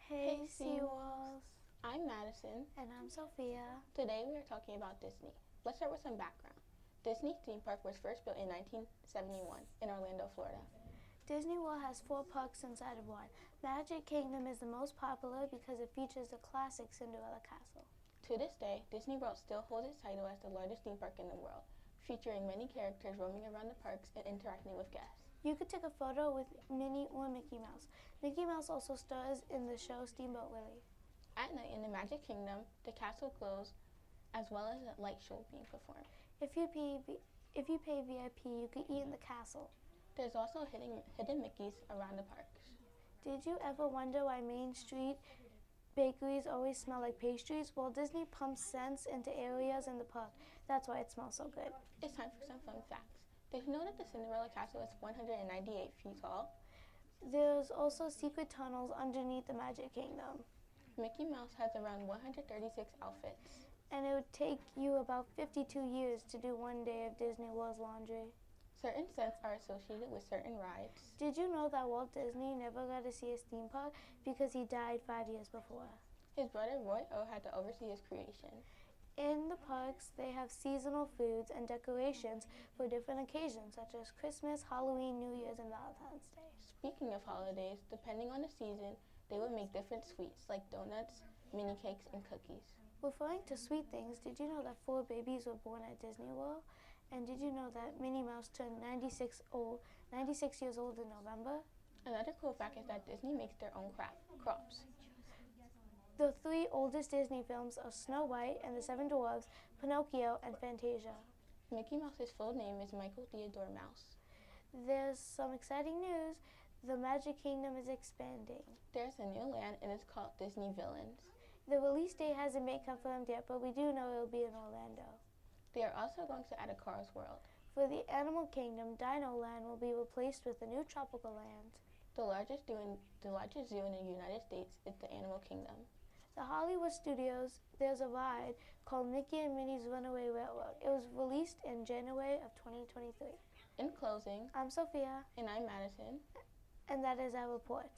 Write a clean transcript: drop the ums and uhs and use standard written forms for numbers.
Hey, seawolves. I'm Madison. And I'm Sophia. Today we are talking about Disney. Let's start with some background. Disney theme park was first built in 1971 in Orlando, Florida. Disney World has 4 parks inside of one. Magic Kingdom is the most popular because it features the classic Cinderella castle. To this day, Disney World still holds its title as the largest theme park in the world, featuring many characters roaming around the parks and interacting with guests. You could take a photo with Minnie or Mickey Mouse. Mickey Mouse also stars in the show Steamboat Willie. At night in the Magic Kingdom, the castle glows as well as a light show being performed. If you pay VIP, you can eat in the castle. There's also hidden Mickeys around the parks. Did you ever wonder why Main Street bakeries always smell like pastries? Well, Disney pumps scents into areas in the park. That's why it smells so good. It's time for some fun facts. Did you know that the Cinderella castle is 198 feet tall? There's also secret tunnels underneath the Magic Kingdom. Mickey Mouse has around 136 outfits. And it would take you about 52 years to do one day of Disney World's laundry. Certain scents are associated with certain rides. Did you know that Walt Disney never got to see his theme park because he died 5 years before? His brother Roy O had to oversee his creation. In the parks, they have seasonal foods and decorations for different occasions, such as Christmas, Halloween, New Year's, and Valentine's Day. Speaking of holidays, depending on the season, they would make different sweets like donuts, mini cakes, and cookies. Referring to sweet things, did you know that 4 babies were born at Disney World? And did you know that Minnie Mouse turned 96 years old in November? Another cool fact is that Disney makes their own crops. The 3 oldest Disney films are Snow White and the 7 Dwarfs, Pinocchio, and Fantasia. Mickey Mouse's full name is Michael Theodore Mouse. There's some exciting news. The Magic Kingdom is expanding. There's a new land and it's called Disney Villains. The release date hasn't been confirmed yet, but we do know it will be in Orlando. They are also going to add a Cars World. For the Animal Kingdom, Dino Land will be replaced with a new tropical land. The largest zoo in the United States is the Animal Kingdom. The Hollywood Studios, there's a ride called Mickey and Minnie's Runaway Railroad. It was released in January of 2023. In closing, I'm Sophia. And I'm Madison. And that is our report.